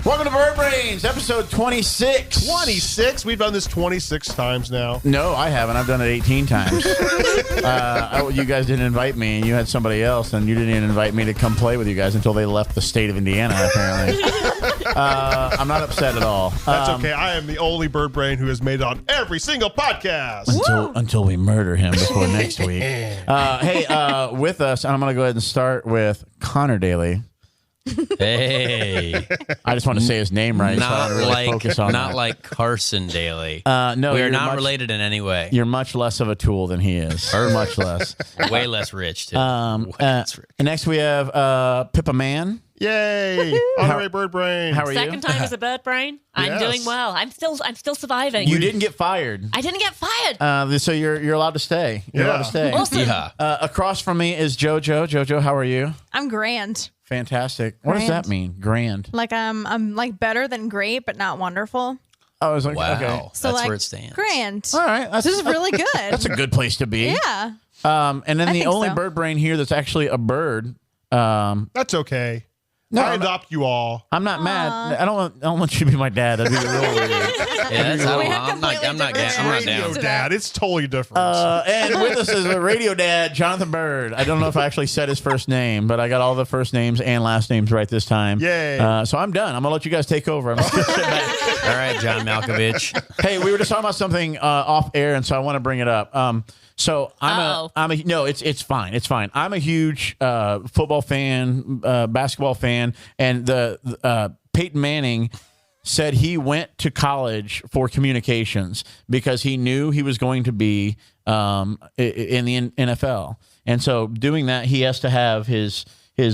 Welcome to Byrd Brains, episode 26. 26? We've done this 26 times now. No, I haven't. I've done it 18 times. You guys didn't invite me, and you had somebody else, and you didn't even invite me to come play with you guys until they left the state of Indiana, apparently. I'm not upset at all. That's okay. I am the only Byrd Brain who has made it on every single podcast. Until we murder him before next week. Hey, with us, and I'm going to go ahead and start with Conor Daly. Hey, I just want to say his name right. not so I really like focus on not that. like Carson Daly. No, we are not related in any way. You're much less of a tool than he is. Or much less. Way less rich, too. And next we have Pippa Mann. Yay! Honorary Byrd Brain. How are you? Second time as a Byrd Brain. I'm doing well. I'm still surviving. You didn't get fired. I didn't get fired. So you're allowed to stay. You're allowed to stay. Awesome. Yeah. Across from me is JoJo. JoJo, how are you? I'm grand. Fantastic. What does that mean? Grand. Like I'm like better than great, but not wonderful. I was like, Wow. okay. So That's like, where it stands. Grand. All right. This is really good. That's a good place to be. Yeah. And then I the think only so. Byrd Brain here that's actually a bird. That's okay. No, I adopt you all. I'm not mad. I don't want you to be my dad. That'd be real weird. Yeah, that's, We have I'm not completely down. Radio Dad. It's totally different. And with us is a radio dad, Jonathan Byrd. I don't know if I actually said his first name, but I got all the first names and last names right this time. Yay. So I'm done. I'm going to let you guys take over. I'm just gonna sit back. All right, John Malkovich. Hey, we were just talking about something off air, and so I want to bring it up. It's fine. It's fine. I'm a huge football fan, basketball fan, and the Peyton Manning said he went to college for communications because he knew he was going to be in the NFL. And so doing that, he has to have his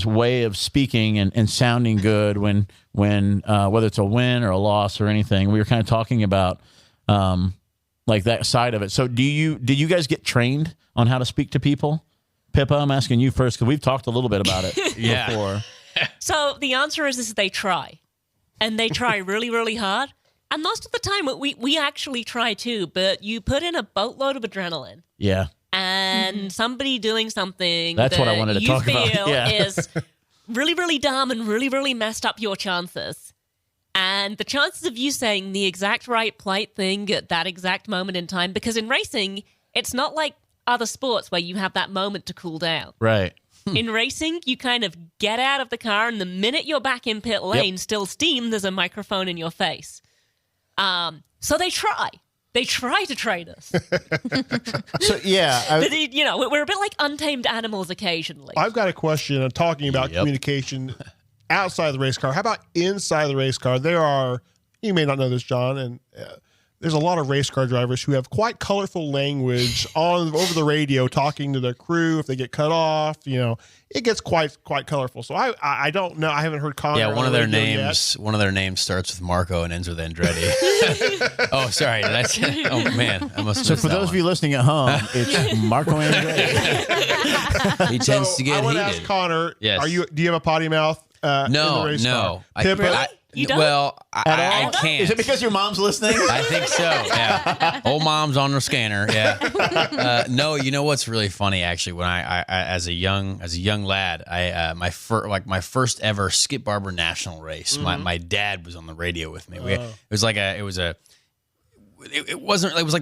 way of speaking and sounding good when whether it's a win or a loss or anything. We were kind of talking about like that side of it. So did you guys get trained on how to speak to people? Pippa, I'm asking you first because we've talked a little bit about it before. So the answer is they try. And they try really, really hard. And most of the time, we actually try too, but you put in a boatload of adrenaline. Yeah. And somebody doing something That's that what I wanted to you talk feel about. Yeah. is really, really dumb and really, really messed up your chances. And the chances of you saying the exact right polite thing at that exact moment in time, because in racing, it's not like other sports where you have that moment to cool down. Right. In racing, you kind of get out of the car, and the minute you're back in pit lane, still steam, there's a microphone in your face. So they try. They try to train us. So, yeah. But, we're a bit like untamed animals occasionally. I've got a question. I'm talking about communication outside the race car. How about inside the race car? You may not know this, John, and there's a lot of race car drivers who have quite colorful language over the radio, talking to their crew. If they get cut off, it gets quite colorful. So I don't know. I haven't heard Conor. Yeah, one of their names starts with Marco and ends with Andretti. Oh, sorry. Oh man, I must. So for those of you listening at home, it's Marco Andretti. He tends to get I want heated. to ask Conor. Yes. Do you have a potty mouth? In the race car? Pippa? You don't? Well, I can't. Is it because your mom's listening? I think so. Yeah, old mom's on her scanner. Yeah. No, you know what's really funny actually? When I as a young lad, my first ever Skip Barber national race. My dad was on the radio with me. It was like the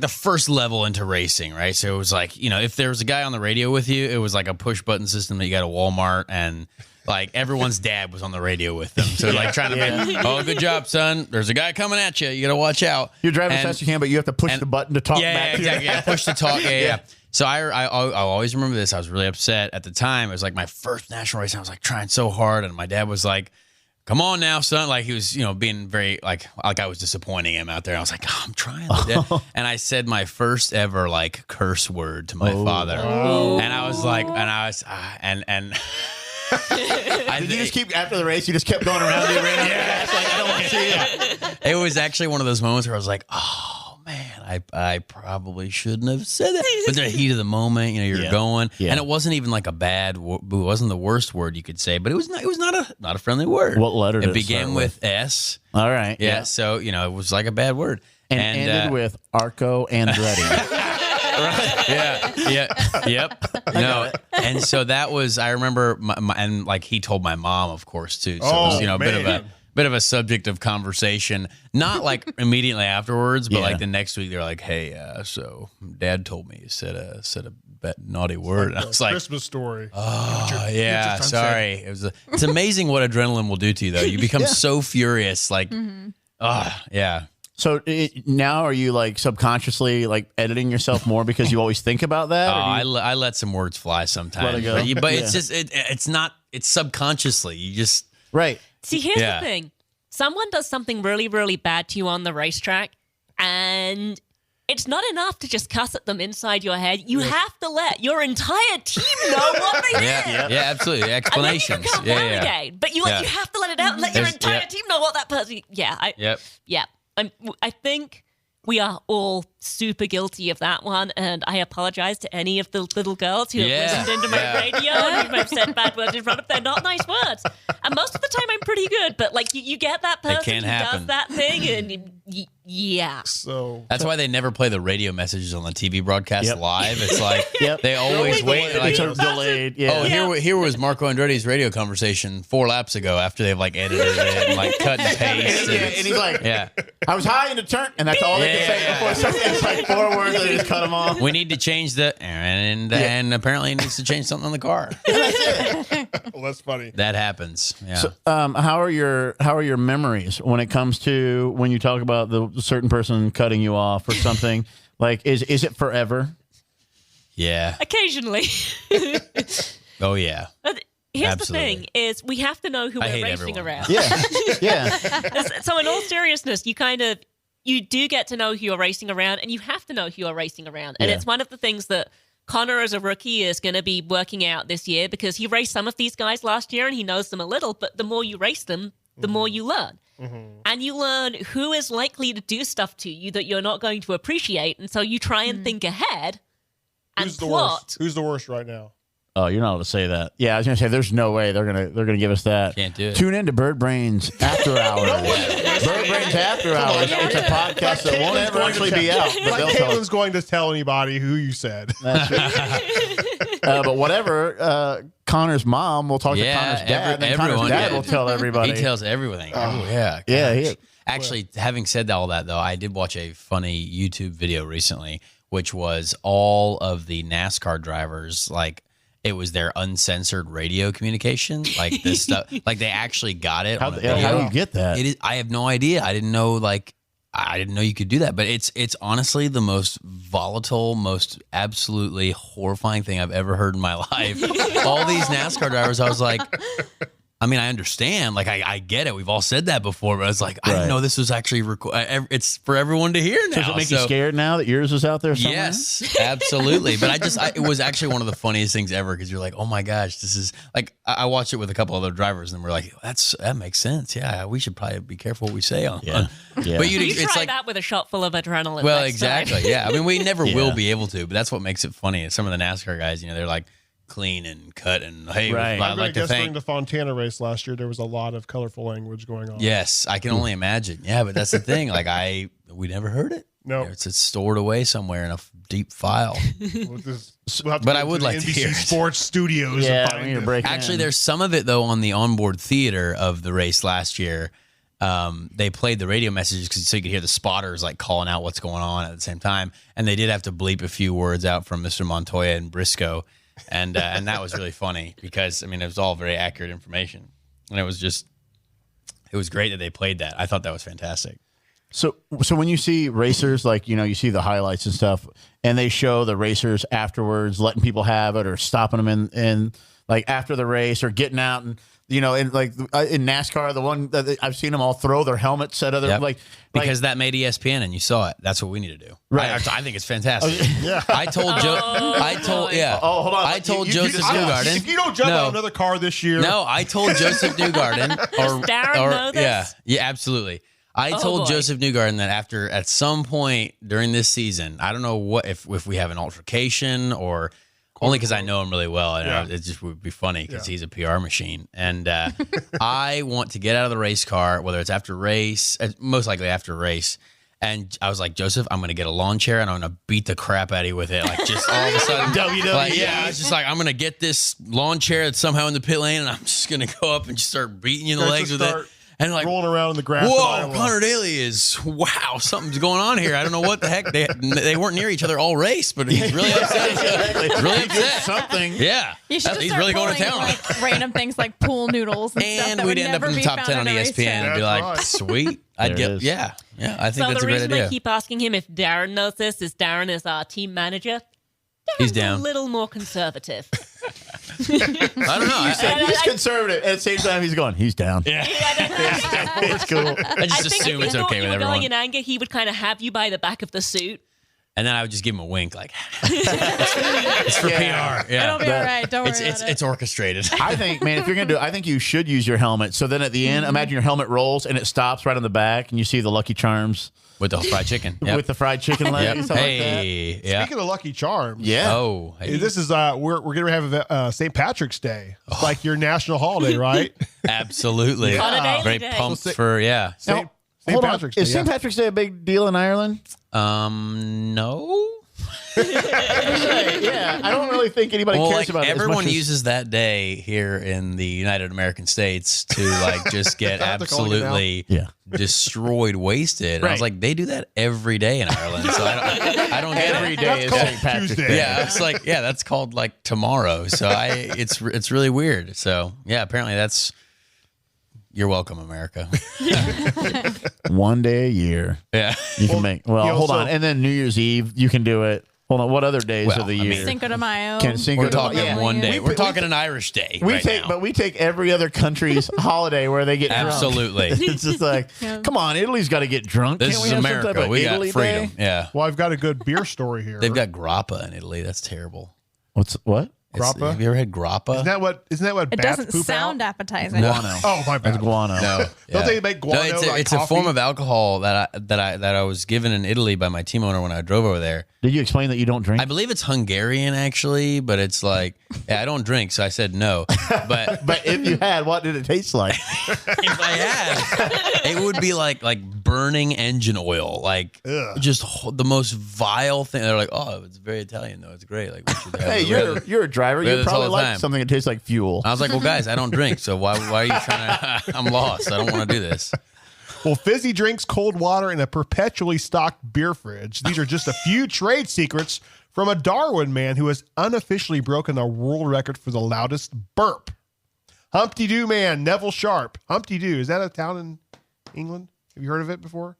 first level into racing, right? So it was like, if there was a guy on the radio with you, it was like a push button system that you got at Walmart, and like everyone's dad was on the radio with them. So like trying to make, oh, good job, son. There's a guy coming at you. You got to watch out. You're driving as fast as you can, but you have to push the button to talk back. Yeah, exactly. Yeah, push to talk. Yeah. So I always remember this. I was really upset at the time. It was like my first national race. And I was like trying so hard, and my dad was like, "Come on now, son." Like he was, being very like I was disappointing him out there. I was like, "Oh, I'm trying." And I said my first ever like curse word to my father, and I was like, Did you just keep after the race? You just kept going around the arena. Yeah, like, I don't want to see it. It was actually one of those moments where I was like, "Oh man, I probably shouldn't have said that." But the heat of the moment, you're going, and it wasn't even like a bad. It wasn't the worst word you could say, but it was not a friendly word. What letter did it began with S? All right. Yeah. So it was like a bad word, and ended with Arco Andretti. Right. Yeah. Yep. No. And so that was, I remember, and like he told my mom, of course, too. So it was, a bit of a subject of conversation. Not like immediately afterwards, but Yeah. like the next week they're like, "Hey, so Dad told me you said a naughty word." And I was like, Christmas Story. "Oh yeah, son sorry." It's amazing what adrenaline will do to you, though. You become so furious, like, yeah. So now are you like subconsciously like editing yourself more because you always think about that? Oh, or do you- I let some words fly sometimes, Let it go. but Yeah. it's just it's not. It's subconsciously. You just right. See, here's Yeah. the thing. Someone does something really, really bad to you on the racetrack, and it's not enough to just cuss at them inside your head. You have to let your entire team know what they did. yeah, absolutely And then you explanations. can come Yeah, down yeah. again. But you Yeah. have to let it out and let your There's- entire yeah. team know what that person... Yeah, Yep. I think we are all super guilty of that one, and I apologize to any of the little girls who have Yeah. listened into my radio and who have said bad words in front of them. They're not nice words. And most of the time I'm pretty good, but like you get that person can who happen. does that thing, and yeah. So That's why they never play the radio messages on the TV broadcast Yep. live. It's like Yep. they always wait. Like, It's delayed. Yeah. oh, here was Marco Andretti's radio conversation 4 laps ago after they've like edited it and like cut and paste. Yeah, and he's like, Yeah. I was high in the turn, and that's all they can say before something. It's like 4 words, they just cut them off. We need to change the and apparently it needs to change something on the car. well, that's funny. That happens. Yeah. So, how are your memories when it comes to when you talk about the certain person cutting you off or something? Like, is it forever? Yeah. Occasionally. Oh yeah. But here's Absolutely. the thing: is we have to know who I we're hate racing everyone. around. Yeah, yeah. So in all seriousness, you do get to know who you're racing around, and you have to know who you're racing around. And Yeah. it's one of the things that Conor, as a rookie, is going to be working out this year, because he raced some of these guys last year and he knows them a little, but the more you race them, the more you learn. And you learn who is likely to do stuff to you that you're not going to appreciate, and so you try and think ahead and Who's the plot. worst? Who's the worst right now? Oh, you're not allowed to say that. Yeah, I was gonna say there's no way they're gonna give us that. Can't do it. Tune in to Byrd Brains After Hours. Byrd Brains After Hours. It's a podcast that won't ever actually be out, but Like they'll tell us. Caitlin's going to tell anybody who you said. But whatever, Connor's mom will talk Yeah, to Connor's dad, and then everyone, Connor's dad yeah. will tell everybody. He tells everything. Oh, yeah. Yeah, gosh. Actually, having said all that, though, I did watch a funny YouTube video recently, which was all of the NASCAR drivers, like, it was their uncensored radio communication. Like, this stuff, like, they actually got it How, on a yeah, video. how do you get that? It is, I have no idea. I didn't know you could do that. But it's honestly the most volatile, most absolutely horrifying thing I've ever heard in my life. All these NASCAR drivers, I was like, I mean, I understand. Like, I get it. We've all said that before, but it's like, I didn't know this was actually it's for everyone to hear now. Does it make you scared now that yours is out there somewhere? Yes, absolutely. But it was actually one of the funniest things ever, because you're like, oh my gosh, this is like, I watched it with a couple other drivers and we're like, that makes sense. Yeah, we should probably be careful what we say on. Yeah. Yeah. But You it's try like, that with a shot full of adrenaline. well, next time. exactly. Yeah. I mean, we never Yeah. will be able to, but that's what makes it funny. Some of the NASCAR guys, they're like clean and cut and hey, Right. I'd I like to guess during thank. the Fontana race last year, there was a lot of colorful language going on. Yes, I can only imagine. Yeah, but that's the thing. Like we never heard it. No. It's stored away somewhere in a deep file. We'll have to But go I would to like to NBC hear it. Sports Studios. Yeah, and we find need to it. break. Actually, in. there's some of it though on the onboard theater of the race last year. They played the radio messages so you could hear the spotters like calling out what's going on at the same time, and they did have to bleep a few words out from Mr. Montoya and Briscoe, and that was really funny because I mean it was all very accurate information, and it was great that they played that. I thought that was fantastic. So when you see racers, like, you see the highlights and stuff, and they show the racers afterwards letting people have it or stopping them in like after the race or getting out and, in like in NASCAR, the one that I've seen them all throw their helmets at other, Yep. Because that made ESPN and you saw it. That's what we need to do. Right. I think it's fantastic. Yeah. I told Oh, hold on. I told You Joseph just- Newgarden. If you don't jump out another car this year, No, I told Joseph Newgarden. Does Darren know this? Yeah, absolutely. I told boy. Joseph Newgarden that at some point during this season, I don't know what if we have an altercation or only because I know him really well, and it just would be funny because he's a PR machine. And I want to get out of the race car, whether it's after race, most likely after race. And I was like, Joseph, I'm going to get a lawn chair and I'm going to beat the crap out of you with it. Like just all of a sudden, WWE. Like, yeah, it's just like, I'm going to get this lawn chair that's somehow in the pit lane and I'm just going to go up and just start beating you in the legs with it. and like rolling around in the grass. Whoa, Conor Daly is wow, something's going on here. I don't know what the heck they weren't near each other all race, but he's really upset. He's really upset. Something. Yeah, You should just he's start really going to pulling, town. like random things like pool noodles and, stuff And that we'd would end up never in the be top found 10 on a ESPN racetrack. and be That's like, right. sweet. I'd There get it is. yeah. I think So that's the a great reason idea. I keep asking him if Darren knows this is Darren is our team manager. He's Darren's down. a little more conservative. I don't know. He's conservative. At the same time, he's going, he's down. Yeah. It's cool. I just assume it's okay with you were going everyone. in anger, he would kind of have you by the back of the suit. And then I would just give him a wink, like it's for PR. Yeah, It'll be all right. Don't worry it's about it. it's orchestrated. I think, man, if you're gonna do it, I think you should use your helmet. So then at the end, imagine your helmet rolls and it stops right on the back, and you see the Lucky Charms With the fried chicken. Yep. with the fried chicken leg. Yep. and stuff like Hey, yeah. Speaking of Lucky Charms, that. Yeah. Oh, hey. this is we're gonna have St. Patrick's Day. It's like your national holiday, right? Absolutely. On a daily Very day. pumped Well, for yeah. St. Hold on. Patrick's Day. Is St. yeah. Patrick's Day a big deal in Ireland? No. Yeah. I don't really think anybody Well, cares like about it. as everyone much as- uses that day here in the United American States to like just get That's what they're calling it now. absolutely Yeah. destroyed, wasted. And I was Right. like, they do that every day in Ireland, so I don't get Every it. day is called St. Patrick's Tuesday. Day. Yeah, it's like that's called like tomorrow. So it's really weird. So yeah, apparently that's you're welcome, America. One day a year. Yeah. You can make. Well, he hold also- on. And then New Year's Eve, you can do it. Hold on. What other days Well, of the I mean, year? Cinco de Mayo. Cinco We're de talking Mayo. one day. We- We're talking an Irish day We right take, now. but we take every other country's holiday where they get drunk. Absolutely. It's just like, come on, Italy's got to get drunk. This Can't we is have some type America. of We got Italy freedom. Day? Yeah. Well, I've got a good beer story here. They've got grappa in Italy. That's terrible. What? Grappa? Have you ever had grappa? Isn't that what It bats doesn't poop sound out? appetizing. Guano. Oh, my bad. That's guano. No. Don't they make guano like it's a coffee? form of alcohol that I was given in Italy by my team owner when I drove over there. Did you explain that you don't drink? I believe it's Hungarian actually, but it's like I don't drink, so I said no. But but if you had, what did it taste like? if I had, it would be like burning engine oil, like Ugh. just the most vile thing. They're like, oh, it's very Italian though. It's great. Like, we should have Hey, it. you're a driver. we have You this all probably the like time. something that tastes like fuel. I was like, well, guys, I don't drink, so why are you trying to? I'm lost. I don't want to do this. Well, fizzy drinks, cold water, and a perpetually stocked beer fridge. These are just a few trade secrets from a Darwin man who has unofficially broken a world record for the loudest burp. Humpty Doo man, Neville Sharp. Humpty Doo, is that a town in England? Have you heard of it before?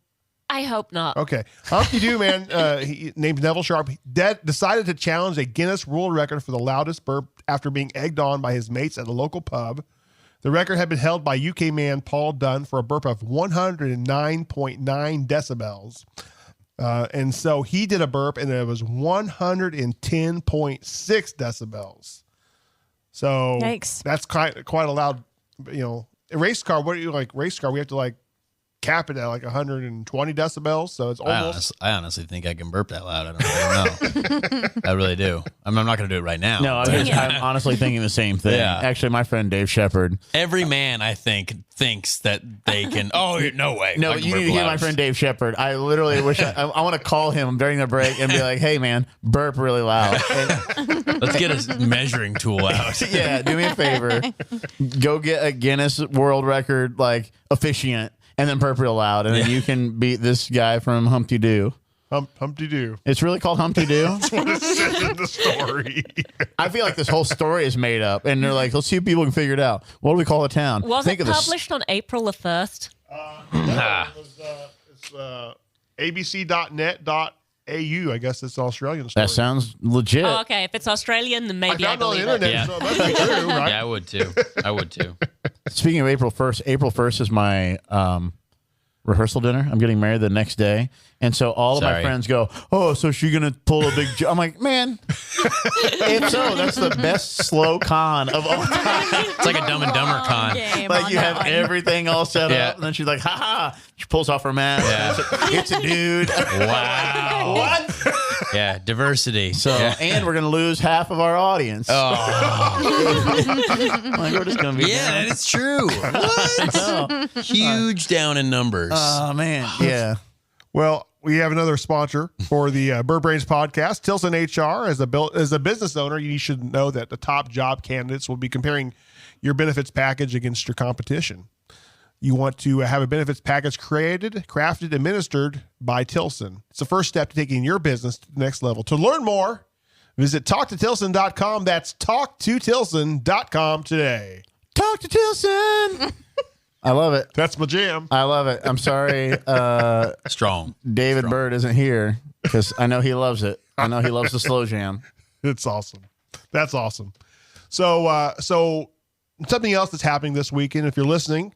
I hope not. Okay. Humpty Doo man, he named Neville Sharp, decided to challenge a Guinness World Record for the loudest burp after being egged on by his mates at a local pub. The record had been held by UK man Paul Dunn for a burp of 109.9 decibels. And so he did a burp and it was 110.6 decibels. So Yikes. that's quite a loud, a race car. What do you like? Race car, we have to like cap it at like 120 decibels. So it's almost. I honestly think I can burp that loud. I don't know. I really do. I'm not going to do it right now. No, I'm honestly thinking the same thing. Yeah. Actually, my friend Dave Shepard. Every man, I think, thinks that they can. Oh, no way. No, I can you burp need to hear loud. my friend Dave Shepard. I literally wish I want to call him during the break and be like, "Hey, man, burp really loud." And, Let's get a measuring tool out. yeah, do me a favor. Go get a Guinness World Record like officiant, and then burp real loud, and then you can beat this guy from Humpty Doo. Humpty Doo. It's really called Humpty Doo. That's what it says in the story. I feel like this whole story is made up, and they're like, "Let's see if people can figure it out." What do we call the town? Was Think it of this. published on April the 1st? It's abc.net.au. I guess it's an Australian story. That sounds legit. Oh, okay. If it's Australian, then I maybe I, found it on the believe it. internet, Yeah. so it must be true, right? Yeah, I would too. I would too. Speaking of April 1st is my rehearsal dinner. I'm getting married the next day. And so all of my Sorry. friends go, "Oh, so she's going to pull a big I'm like, man, if so, that's the best slow con of all time. It's like a Dumb and Dumber con. Game Like on you that have one. everything all set Yeah. up. And then she's like, "Ha ha." She pulls off her mask. Yeah. It's a dude. Wow. What? Yeah, diversity. So, yeah. and we're going to lose half of our audience. Oh, Like, we're just going to be yeah, down. that is true. What? Oh. Huge down in numbers. Oh, man. Yeah. Well, we have another sponsor for the Byrd Brains Podcast. Tilson HR, as a business owner, you should know that the top job candidates will be comparing your benefits package against your competition. you want to have a benefits package created, crafted, administered by Tilson. It's the first step to taking your business to the next level. To learn more, visit talktotilson.com. That's talktotilson.com today. Talk to Tilson. I love it. That's my jam. I love it. I'm sorry Strong. David Byrd isn't here because I know he loves it. I know he loves the slow jam. It's awesome. That's awesome. So something else that's happening this weekend, if you're listening,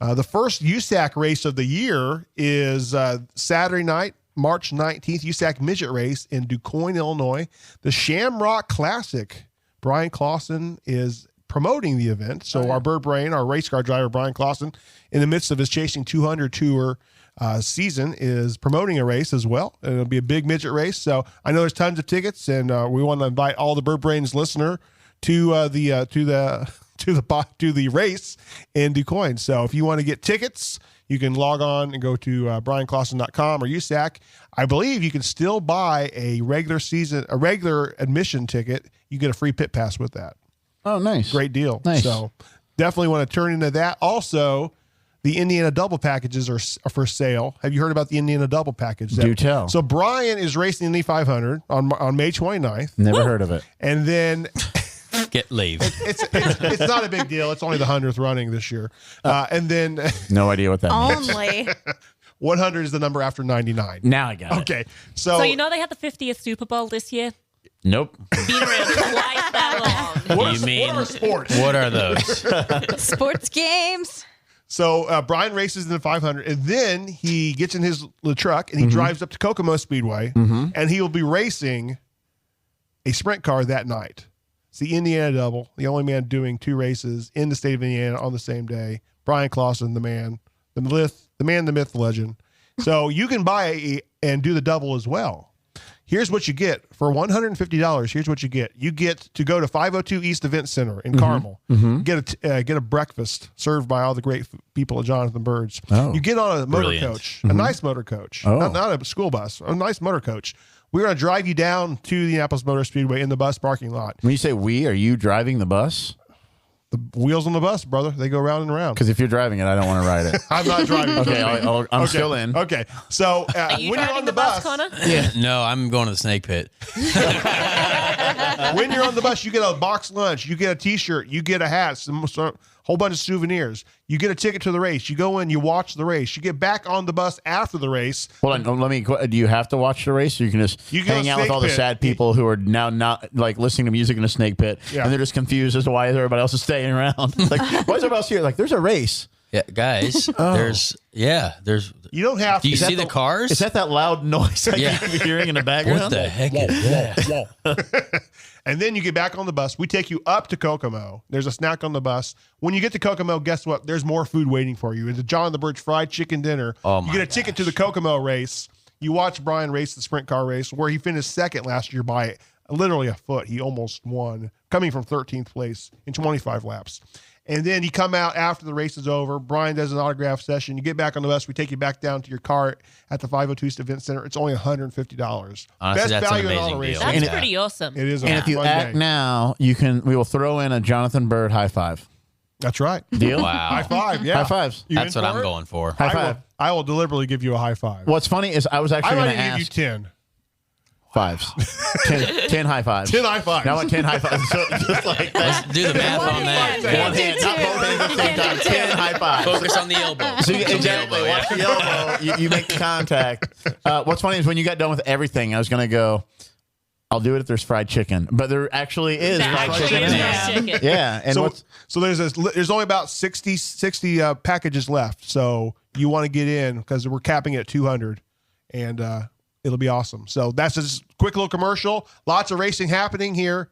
the first USAC race of the year is Saturday night, March 19th, USAC Midget Race in DuQuoin, Illinois. The Shamrock Classic. Brian Clausen is promoting the event. So our Byrd Brain, our race car driver, Brian Clausen, in the midst of his Chasing 200 tour season, is promoting a race as well. And it'll be a big midget race. So I know there's tons of tickets, and we want to invite all the Byrd Brains listener to the race in DuQuoin. So if you want to get tickets, you can log on and go to brianclausen.com or USAC. I believe you can still buy a regular admission ticket. You get a free pit pass with that. Oh, nice. Great deal. Nice. So definitely want to turn into that. Also, the Indiana double packages are for sale. Have you heard about the Indiana double package? Do tell. So Brian is racing the Indy 500 on May 29th. Never heard of it. And then Get leave. it's not a big deal. It's only the 100th running this year. And then No idea what that means. Only. 100 is the number after 99. Now I got it. Okay. So you know they had the 50th Super Bowl this year? Nope. Been around twice that long. what mean- are sports? What are those? Sports games. So Brian races in the 500, and then he gets in the truck and he drives up to Kokomo Speedway, and he will be racing a sprint car that night. It's the Indiana double, the only man doing two races in the state of Indiana on the same day. Brian Clausen, the man, the myth, the legend. So you can buy and do the double as well. Here's what you get for $150. Here's what you get. You get to go to 502 East Event Center in Carmel. Get a breakfast served by all the great people at Jonathan Byrd's. Oh. You get on a motor Brilliant. coach, a nice motor coach, Oh. not a school bus, a nice motor coach. We're going to drive you down to the Indianapolis Motor Speedway in the bus parking lot. When you say we, are you driving the bus? The wheels on the bus, brother. They go round and around. Because if you're driving it, I don't want to ride it. I'm not driving. Okay, I'm Okay. still in. Okay. So Are you when you're driving on the bus, Connor? No, I'm going to the snake pit. when you're on the bus, you get a box lunch, you get a T-shirt, you get a hat, a whole bunch of souvenirs. You get a ticket to the race. You go in, you watch the race. You get back on the bus after the race. Hold on, let me. Do you have to watch the race? Or you can just You go hang out with snake all the pit. sad people who are now not like listening to music in a snake pit, Yeah. and they're just confused as to why everybody else is staying around. Like, why is everybody else here? Like, there's a race. Yeah, guys. There's. You don't have Do you to. see the cars? Is that loud noise I Yeah. keep hearing in the background? What the heck is that? And then you get back on the bus. We take you up to Kokomo. There's a snack on the bus. When you get to Kokomo, guess what? There's more food waiting for you. It's a John the Birch fried chicken dinner. Oh, you my get a ticket to the Kokomo race. You watch Brian race the sprint car race where he finished second last year by literally a foot. He almost won, coming from 13th place in 25 laps. And then you come out after the race is over. Brian does an autograph session. You get back on the bus. We take you back down to your car at the 502 East Event Center. It's only $150. Honestly, Best that's an value in amazing auto deal. racing. That's And it- pretty awesome. It is a And if you fun act day. now, we will throw in a Jonathan Byrd high five. That's right. Deal? Wow. High five. Yeah. High fives. You That's in what for I'm it? going for. High five. I will deliberately give you a high five. What's funny is I was I actually might going to give you ask 10. fives. 10 high fives. 10 high fives. Now I want 10 high fives. So just like that. Let's do the math on that. One hand, not both hands at the same time. 10 high fives. Focus on the elbow. So you, Focus on the exactly. elbow, Watch the elbow. You make the contact. What's funny is when you got done with everything, I was going to go, I'll do it if there's fried chicken. But there actually is There fried actually chicken is in fried there. chicken. Yeah. And So there's only about 60 packages left. So you want to get in because we're capping it at 200, and it'll be awesome. So that's just a quick little commercial. Lots of racing happening here.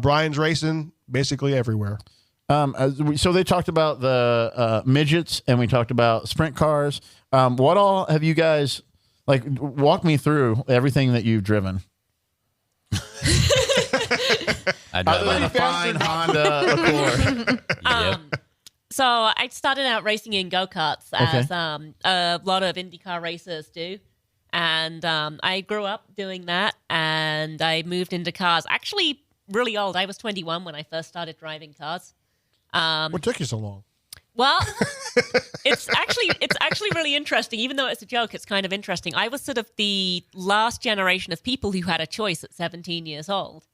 Brian's racing basically everywhere. so they talked about the midgets, and we talked about sprint cars. What all have you guys, like, walk me through everything that you've driven? I'd Other than rather a fine Honda Accord. Yep. So I started out racing in go-karts as a lot of IndyCar racers do. And I grew up doing that, and I moved into cars. Actually, really old. I was 21 when I first started driving cars. What took you so long? Well, it's actually really interesting. Even though it's a joke, it's kind of interesting. I was sort of the last generation of people who had a choice at 17 years old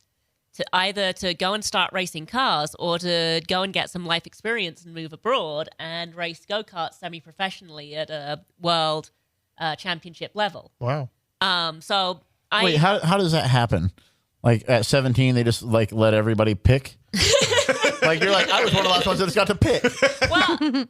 to either to go and start racing cars or to go and get some life experience and move abroad and race go-karts semi-professionally at a world championship level. Wow. So Wait, how does that happen? Like at 17, they just like let everybody pick? Like you're like, I was one of the last ones that just got to pick. Well,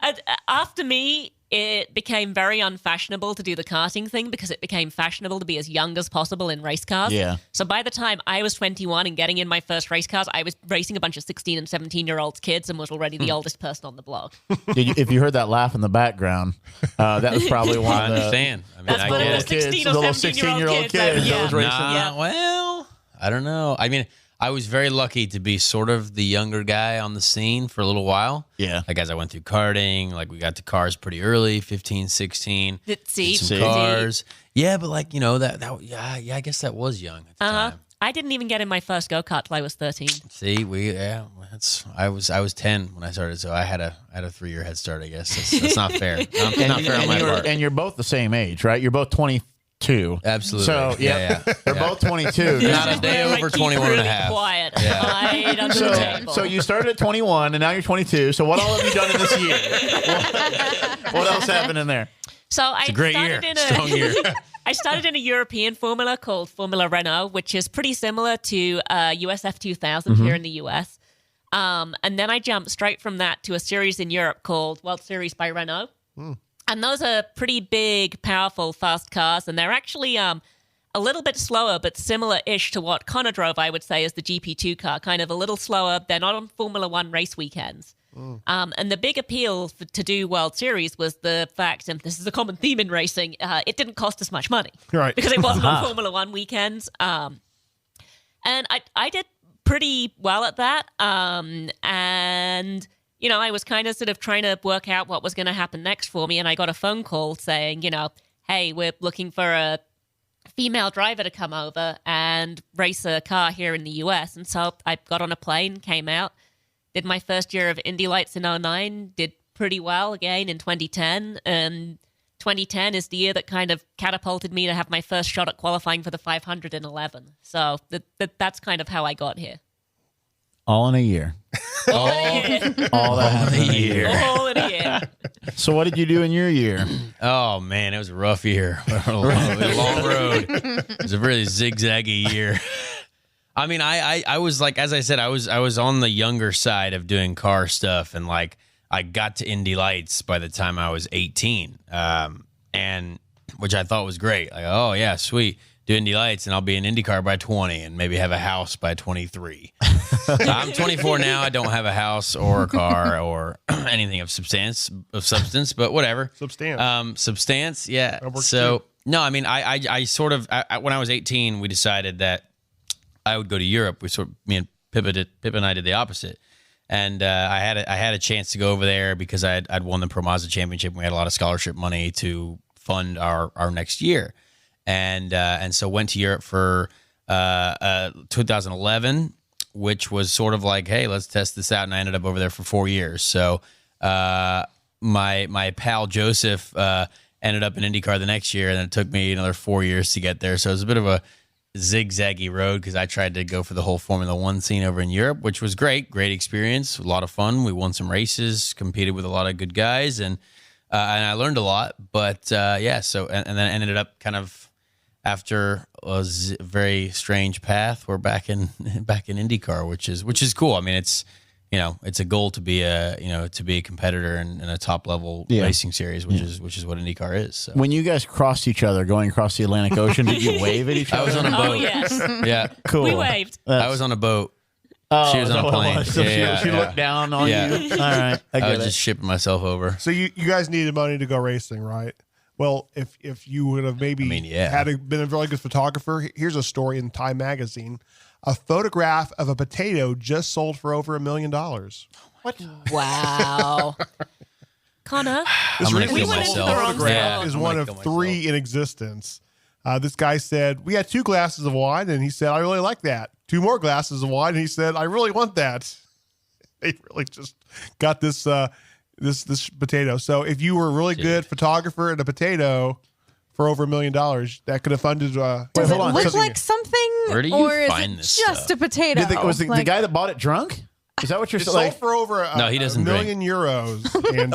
after me, it became very unfashionable to do the karting thing because it became fashionable to be as young as possible in race cars. Yeah. So by the time I was 21 and getting in my first race cars, I was racing a bunch of 16 and 17-year-old kids and was already the oldest person on the block. If you heard that laugh in the background, that was probably one I of the understand. I mean, That's I one of get the it. 16 or little 17-year-old kids. that was racing. Nah, well, I don't know. I mean, I was very lucky to be sort of the younger guy on the scene for a little while. Yeah. Like as I went through karting, like we got to cars pretty early, 15, 16. See, Some cars. Yeah, but like, I guess that was young at the time. I didn't even get in my first go-kart till I was 13. See, I was 10 when I started, so I had a 3-year head start, I guess. That's not fair. Not fair on my part. And you're both the same age, right? You're both 22. Absolutely. So, yeah. They're both 22. Not a day over 21 and a half. Quiet. Yeah. Hide under the table. So you started at 21 and now you're 22. So what all have you done in this year? What else happened in there? So I a great started year. in Strong year. I started in a European formula called Formula Renault, which is pretty similar to USF 2000 here in the US. And then I jumped straight from that to a series in Europe called World Series by Renault. And those are pretty big, powerful, fast cars. And they're actually a little bit slower, but similar-ish to what Conor drove, I would say, as the GP2 car. Kind of a little slower. They're not on Formula One race weekends. And the big appeal to do World Series was the fact, and this is a common theme in racing, it didn't cost us much money. Right. Because it wasn't on Formula One weekends. And I did pretty well at that. And, I was kind of sort of trying to work out what was going to happen next for me. And I got a phone call saying, hey, we're looking for a female driver to come over and race a car here in the US. And so I got on a plane, came out, did my first year of Indy Lights in 2009, did pretty well again in 2010. And 2010 is the year that kind of catapulted me to have my first shot at qualifying for the 500 in 11. So that's kind of how I got here. All in a year. All in a year. All in a year. So what did you do in your year? Oh, man, it was a rough year. a long road. It was a really zigzaggy year. I mean, I was like, as I said, I was on the younger side of doing car stuff, and like I got to Indy Lights by the time I was 18, and which I thought was great. Like, oh yeah, sweet, do Indy Lights, and I'll be in IndyCar by 20, and maybe have a house by 23. I'm 24 now. I don't have a house or a car or anything of substance, but whatever. Substance, yeah. So too. No, I mean, I sort of when I was 18, we decided that I would go to Europe. Me and Pippa and I did the opposite, and I had a chance to go over there because I'd won the Pro Mazda Championship. And we had a lot of scholarship money to fund our next year, and so went to Europe for 2011, which was sort of like, hey, let's test this out. And I ended up over there for 4 years. So my pal Joseph ended up in IndyCar the next year, and then it took me another 4 years to get there. So it was a bit of a zigzaggy road because I tried to go for the whole Formula One scene over in Europe, which was great experience, a lot of fun. We won some races, competed with a lot of good guys, and I learned a lot. But yeah, so and then ended up kind of after a very strange path. We're back in IndyCar, which is cool. I mean, it's it's a goal to be a competitor in a top level racing series, which is what IndyCar is. So. When you guys crossed each other going across the Atlantic Ocean, did you wave at each other? I was on a boat. Oh, yes. Yeah, cool. We waved. I was on a boat. Oh, she was on a plane. So she looked down on you. All right, I was just shipping myself over. So you guys needed money to go racing, right? Well, if you would have maybe been a really good photographer, here's a story in Time magazine. A photograph of a potato just sold for over $1 million. What? Wow. Conor, This I'm gonna recently kill sold myself. photograph is I'm one gonna of kill 3 myself. in existence. This guy said, we had 2 glasses of wine, and he said, I really like that. 2 more glasses of wine, and he said, I really want that. They really just got this this potato. So if you were a really good photographer and a potato for over $1 million, that could have funded. Does hold it on. look So- like something, Where do you or is find it this just stuff? a potato? Was the guy that bought it drunk? Is that what you're It's saying? sold for over No, he doesn't $1 million euros. And,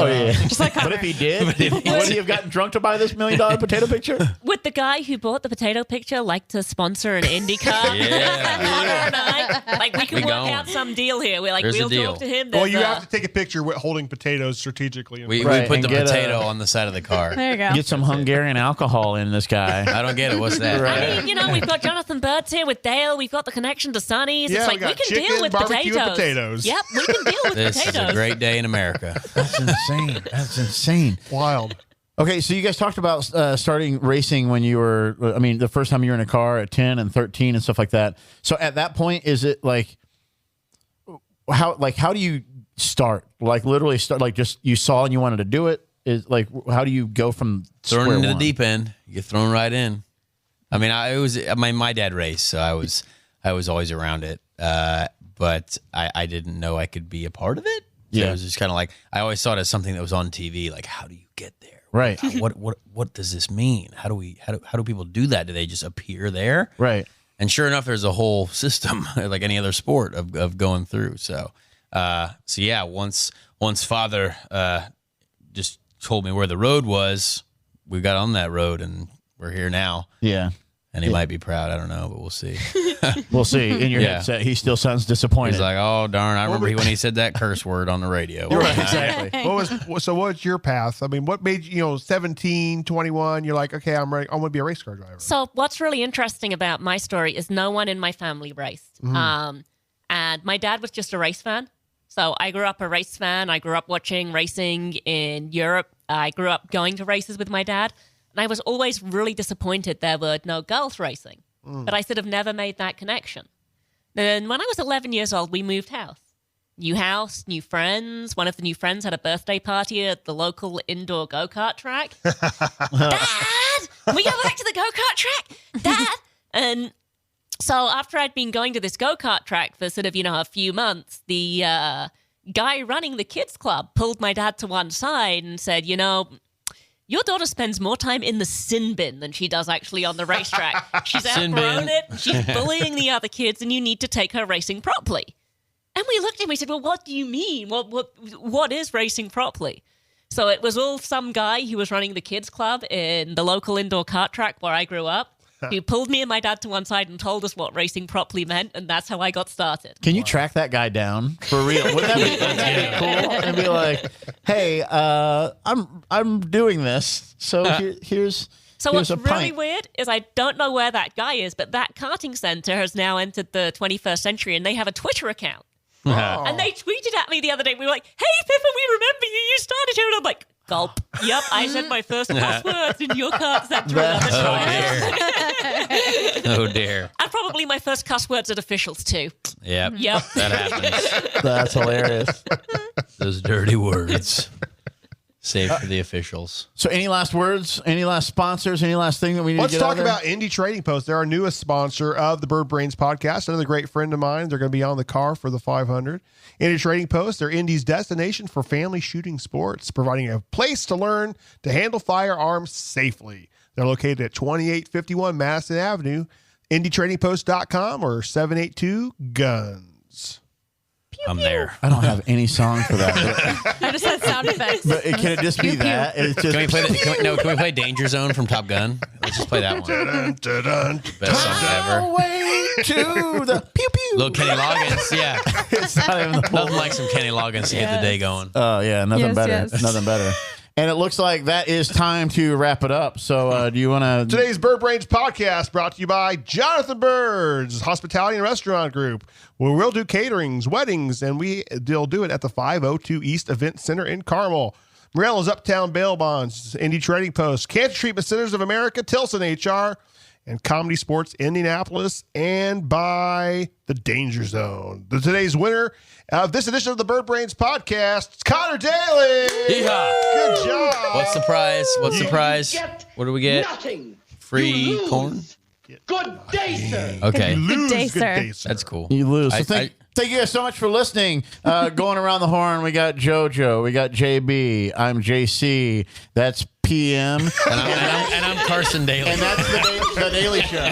Just like But if he did, would he have gotten drunk to buy this $1 million potato picture? Would the guy who bought the potato picture like to sponsor an IndyCar? Yeah. Like, we can We work going. out some deal here. We're like, There's a we'll deal. talk to him. well, There's, you have to take a picture with holding potatoes strategically. We Right, put and the get potato on the side of the car. there you go. Get some Hungarian alcohol in this guy. I don't get it. What's that? I mean, we've got Jonathan Byrd's here with Dale. We've got the connection to Sonny's. Yeah, It's we like, got we can chicken, deal with barbecue, and potatoes. potatoes. Yep, we can deal with This is potatoes. a great day in America. That's insane. That's insane. Wild. Okay, so you guys talked about starting racing when you were, the first time you were in a car at 10 and 13 and stuff like that. So at that point, is it like, how do you start? Like literally start, like just you saw and you wanted to do it? Is like, how do you go from Thrown square into one? the deep end, you get thrown right in. I mean, my dad raced, so I was always around it. But I didn't know I could be a part of it. So Yeah. it was just kind of like, I always saw it as something that was on TV. Like, how do you get there? Right. What does this mean? How do people do that? Do they just appear there? Right. And sure enough, there's a whole system like any other sport of going through. So yeah, once father just told me where the road was, we got on that road and we're here now. Yeah. And he might be proud. I don't know, but we'll see. We'll see. In your Yeah. headset, he still sounds disappointed. He's like, oh, darn. I remember when he said that curse word on the radio. right, exactly. What's your path? I mean, what made you, 17, 21, you're like, okay, I'm ready. I want to be a race car driver. So what's really interesting about my story is no one in my family raced. And my dad was just a race fan. So I grew up a race fan. I grew up watching racing in Europe. I grew up going to races with my dad. And I was always really disappointed there were no girls racing. But I sort of never made that connection. Then when I was 11 years old, we moved house. New house, new friends. One of the new friends had a birthday party at the local indoor go-kart track. Dad! Can we go back to the go-kart track? Dad! And so after I'd been going to this go-kart track for sort of, a few months, the guy running the kids club pulled my dad to one side and said, your daughter spends more time in the sin bin than she does actually on the racetrack. She's Sin outgrown bin. it. She's bullying the other kids, and you need to take her racing properly. And we looked at him. We said, "Well, what do you mean? What is racing properly?" So it was all some guy who was running the kids club in the local indoor kart track where I grew up. He pulled me and my dad to one side and told us what racing properly meant, and that's how I got started. Can you track that guy down for real? Wouldn't that be cool? And be like, hey, I'm doing this, so here's What's a really pint. weird is I don't know where that guy is, but that karting center has now entered the 21st century, and they have a Twitter account. And they tweeted at me the other day. We were like, hey, Pippa, we remember you. You started here. And I'm like, gulp. Yep, I said my first crosswords in your kart center another time. Oh, dear. And probably my first cuss words at officials, too. Yep. Yep. That happens. That's hilarious. Those dirty words. Saved for the officials. So any last words? Any last sponsors? Any last thing that we need Let's to get talk out there? about Indy Trading Post. They're our newest sponsor of the Byrd Brains Podcast. Another great friend of mine. They're going to be on the car for the 500. Indy Trading Post, they're Indy's destination for family shooting sports, providing a place to learn to handle firearms safely. They're located at 2851 Madison Avenue, IndyTradingPost.com or 782-GUNS. I'm there. I don't have any song for that. I just had sound effects. But can it just be that? It's just Can we play can we play Danger Zone from Top Gun? Let's just play that one. Best song ever. way to the pew pew. Little Kenny Loggins, yeah. It's not even the Nothing like some Kenny Loggins to get the day going. Oh yeah, nothing Yes, better. yes. Nothing better. And it looks like that is time to wrap it up. So do you want to? Today's Byrd Brains Podcast brought to you by Jonathan Byrd's Hospitality and Restaurant Group, where we'll do caterings, weddings, and we'll do it at the 502 East Event Center in Carmel. MURELLO'S Uptown Bail Bonds, Indy Trading Post, Cancer Treatment Centers of America, Tilson HR, and Comedy Sports Indianapolis, and by the Danger Zone. Today's winner of this edition of the Byrd Brains Podcast, it's Conor Daly. Yeehaw. Good job. What's the prize? What's the prize? What do we get? Nothing. Free You lose. corn? Good day, sir. Okay. Lose, day, sir. sir. That's cool. You lose. So I- thank Thank you guys so much for listening. Going around the horn, we got JoJo, we got JB, I'm JC, that's PM, and I'm Carson Daly, and that's the Daily Show.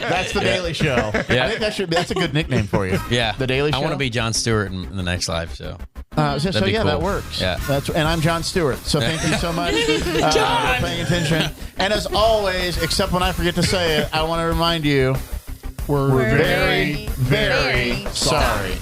That's the Daily Show. Yeah. I think that's a good nickname for you. Yeah, the Daily Show. I want to be Jon Stewart in the next live show. So be yeah, cool. that works. Yeah. And I'm Jon Stewart. So thank you so much for paying attention. And as always, except when I forget to say it, I want to remind you, we're very, very sorry.